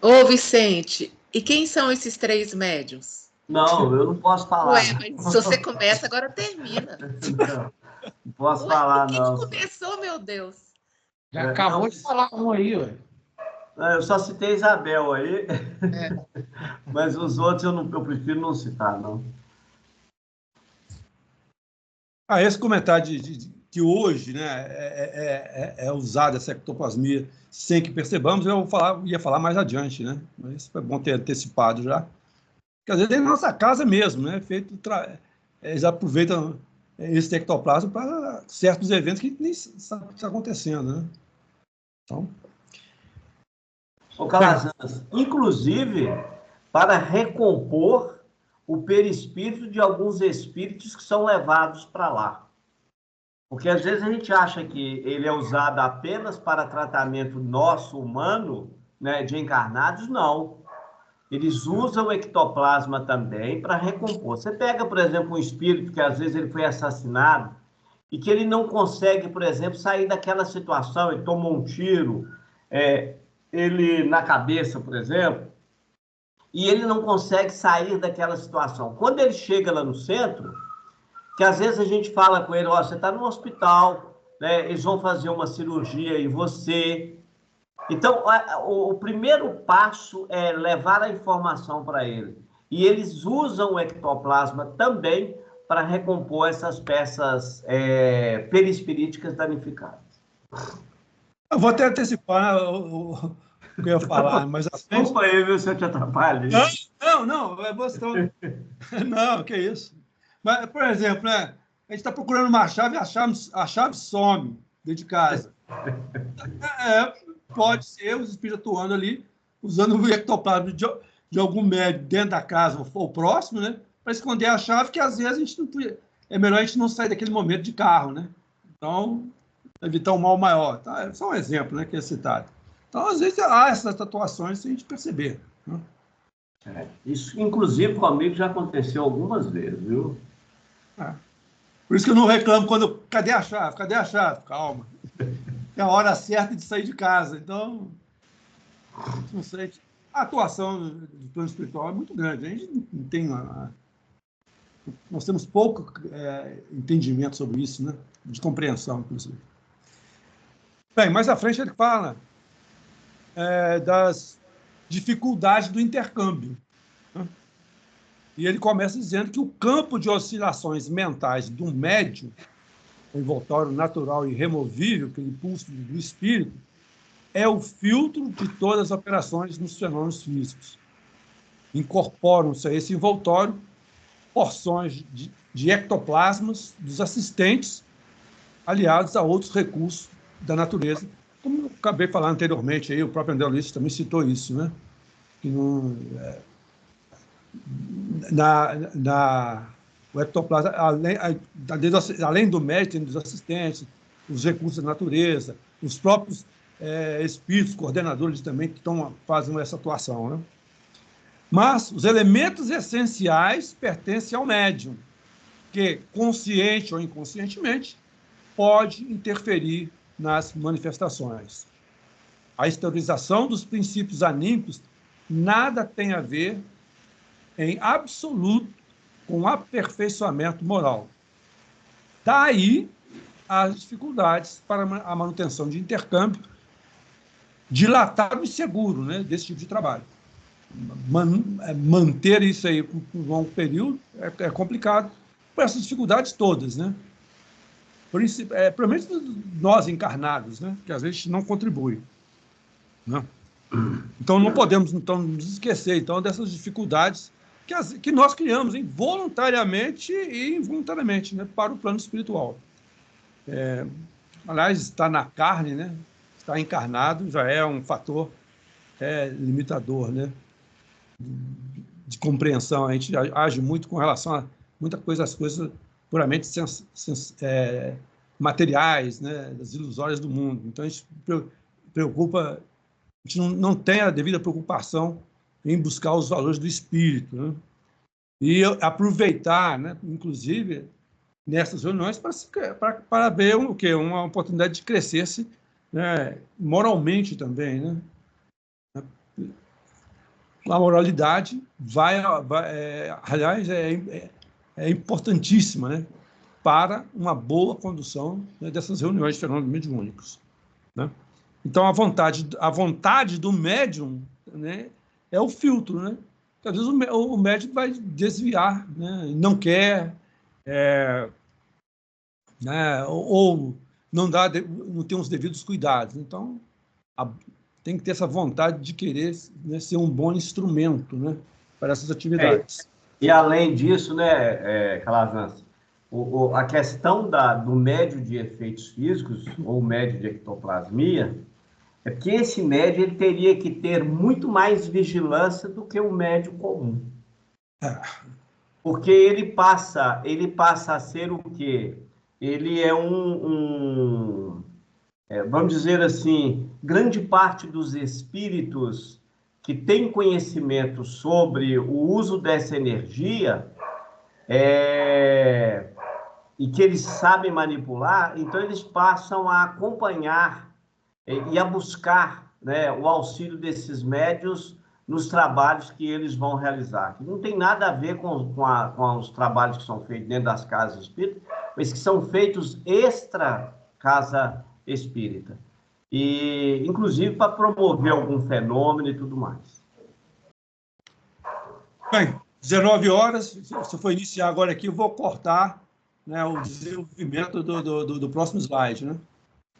Ô, Vicente, e quem são esses 3 médiuns? Não, eu não posso falar. Ué, mas se você começa, agora termina. Não posso falar, quem não. começou, meu Deus? Já acabou de falar um aí, ué. Eu só citei Isabel aí, mas os outros eu prefiro não citar, não. Esse comentário que hoje, né, é usada essa ectoplasmia sem que percebamos, ia falar mais adiante, né? Mas foi bom ter antecipado já. Porque às vezes é na nossa casa mesmo, né? Eles aproveitam esse ectoplasma para certos eventos que nem sabe o que está acontecendo, né? Então. Calazans, inclusive para recompor o perispírito de alguns espíritos que são levados para lá. Porque às vezes a gente acha que ele é usado apenas para tratamento nosso, humano, né, de encarnados, não. Eles usam o ectoplasma também para recompor. Você pega, por exemplo, um espírito que às vezes ele foi assassinado e que ele não consegue, por exemplo, sair daquela situação, ele tomou um tiro, ele na cabeça, por exemplo, e ele não consegue sair daquela situação. Quando ele chega lá no centro, que às vezes a gente fala com ele, ó, você está no hospital, né, eles vão fazer uma cirurgia em você. Então, o primeiro passo é levar a informação para ele. E eles usam o ectoplasma também para recompor essas peças perispiríticas danificadas. Eu vou até antecipar o que eu ia falar, mas... Desculpa aí, viu, se eu te atrapalho. Não, é você... Não, que isso. Mas, por exemplo, né, a gente está procurando uma chave e a chave some dentro de casa. Pode ser os espíritos atuando ali, usando o ectoplasma de algum médium dentro da casa ou próximo, né, para esconder a chave, que às vezes a gente não podia. É melhor a gente não sair daquele momento de carro, né? Então, evitar um mal maior. Tá? É só um exemplo, né, que é citado. Então, às vezes, há essas atuações sem a gente perceber. Né? Isso, inclusive, comigo já aconteceu algumas vezes, viu? Por isso que eu não reclamo quando... Cadê a chave? Cadê a chave? Calma. É a hora certa de sair de casa. Então, não sei. A atuação do plano espiritual é muito grande. A gente não tem... Nós temos pouco entendimento sobre isso, né? De compreensão, inclusive. Bem, mais à frente ele fala das dificuldades do intercâmbio. Né? E ele começa dizendo que o campo de oscilações mentais do médium, o envoltório natural e removível, aquele impulso do espírito, é o filtro de todas as operações nos fenômenos físicos. Incorporam-se a esse envoltório porções de ectoplasmas dos assistentes, aliados a outros recursos da natureza, como eu acabei falando anteriormente, aí, o próprio André Luiz também citou isso, né? Que o ectoplasma, além do médico, dos assistentes, os recursos da natureza, os próprios espíritos, coordenadores também que fazem essa atuação, né? Mas os elementos essenciais pertencem ao médium, que, consciente ou inconscientemente, pode interferir nas manifestações. A exteriorização dos princípios anímicos nada tem a ver, em absoluto, com o aperfeiçoamento moral. Daí as dificuldades para a manutenção de intercâmbio dilatado e seguro, né, desse tipo de trabalho. Manter isso aí por um longo período é complicado, por essas dificuldades todas, né? Pelo menos nós encarnados, né? Que às vezes não contribui, né? Então não podemos nos esquecer dessas dificuldades que nós criamos voluntariamente e involuntariamente, né, para o plano espiritual. Aliás, estar na carne, né, estar encarnado já é um fator limitador, né, de compreensão. A gente age muito com relação a muita coisa, as coisas puramente materiais, né, das ilusórias do mundo. Então a gente preocupa, a gente não tem a devida preocupação em buscar os valores do espírito, né? E aproveitar, né, inclusive nessas reuniões para ver o quê? Uma oportunidade de crescer-se, né, moralmente também, né? A moralidade aliás, é importantíssima, né, para uma boa condução, né, dessas reuniões de fenômenos mediúnicos, né? Então, a vontade do médium, né, é o filtro, né? Porque, às vezes o médium vai desviar, né, não quer, né, ou não tem os devidos cuidados. Então, tem que ter essa vontade de querer, né, ser um bom instrumento, né, para essas atividades. E além disso, né, Calazans, a questão do médio de efeitos físicos, ou médio de ectoplasmia, é que esse médio ele teria que ter muito mais vigilância do que o médio comum. Porque ele passa a ser o quê? Ele é vamos dizer assim, grande parte dos espíritos que têm conhecimento sobre o uso dessa energia e que eles sabem manipular, então eles passam a acompanhar e a buscar, né, o auxílio desses médios nos trabalhos que eles vão realizar. Que não tem nada a ver com os trabalhos que são feitos dentro das casas espíritas, mas que são feitos extra casa espírita. E, inclusive, para promover algum fenômeno e tudo mais. Bem, 19 horas, se eu for iniciar agora aqui, eu vou cortar, né, o desenvolvimento do próximo slide, né?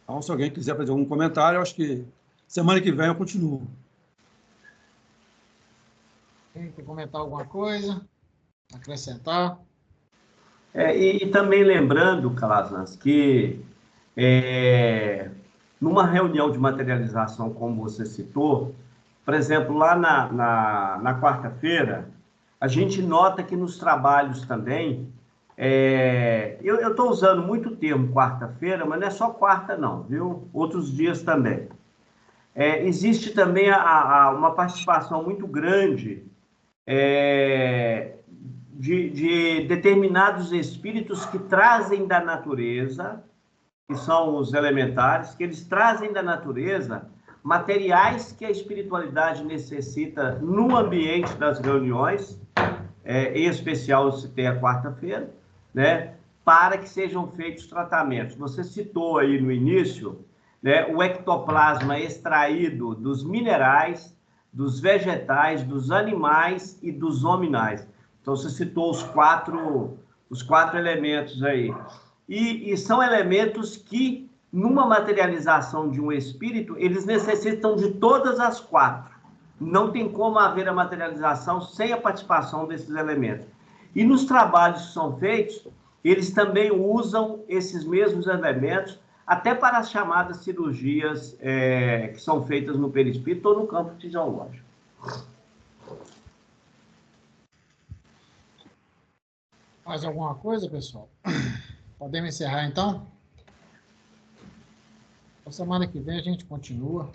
Então, se alguém quiser fazer algum comentário, eu acho que semana que vem eu continuo. Quem quer comentar alguma coisa? Acrescentar? E também lembrando, Calazans, que numa reunião de materialização, como você citou, por exemplo, lá na quarta-feira, a gente nota que nos trabalhos também, eu estou usando muito o termo quarta-feira, mas não é só quarta não, viu? Outros dias também. Existe também uma participação muito grande de determinados espíritos que trazem da natureza, que são os elementares, que eles trazem da natureza materiais que a espiritualidade necessita no ambiente das reuniões, em especial se tem a quarta-feira, né, para que sejam feitos tratamentos. Você citou aí no início, né, o ectoplasma extraído dos minerais, dos vegetais, dos animais e dos hominais. Então, você citou os quatro elementos aí. E são elementos que, numa materialização de um espírito, eles necessitam de todas as quatro. Não tem como haver a materialização sem a participação desses elementos. E nos trabalhos que são feitos, eles também usam esses mesmos elementos, até para as chamadas cirurgias que são feitas no perispírito ou no campo fisiológico. Mais alguma coisa, pessoal? Podemos encerrar, então? Na semana que vem a gente continua.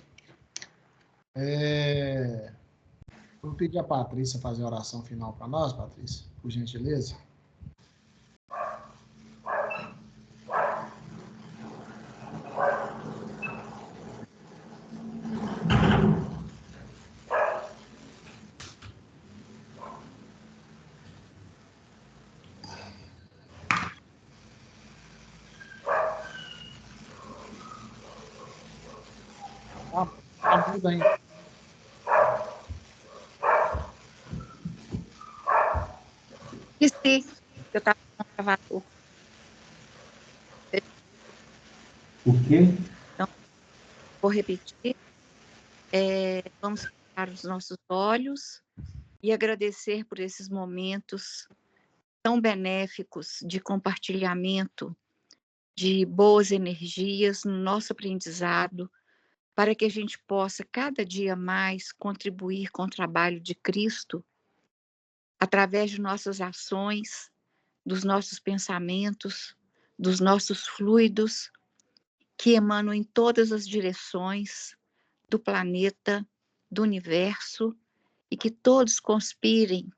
Vou pedir a Patrícia fazer a oração final para nós, Patrícia, por gentileza. Ajuda aí. Esqueci que eu estava com o gravador. O quê? Então, vou repetir. Vamos fechar os nossos olhos e agradecer por esses momentos tão benéficos de compartilhamento de boas energias no nosso aprendizado, para que a gente possa cada dia mais contribuir com o trabalho de Cristo através de nossas ações, dos nossos pensamentos, dos nossos fluidos, que emanam em todas as direções do planeta, do universo, e que todos conspirem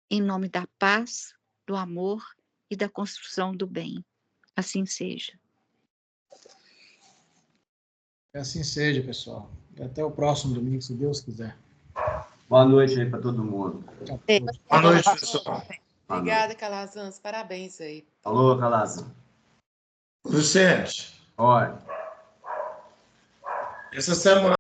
em nome da paz, do amor e da construção do bem. Assim seja. Assim seja, pessoal. E até o próximo domingo, se Deus quiser. Boa noite aí para todo mundo. Boa noite, pessoal. Obrigada, Calazans. Parabéns aí. Alô, Calazans. Vicente. Olha. Essa semana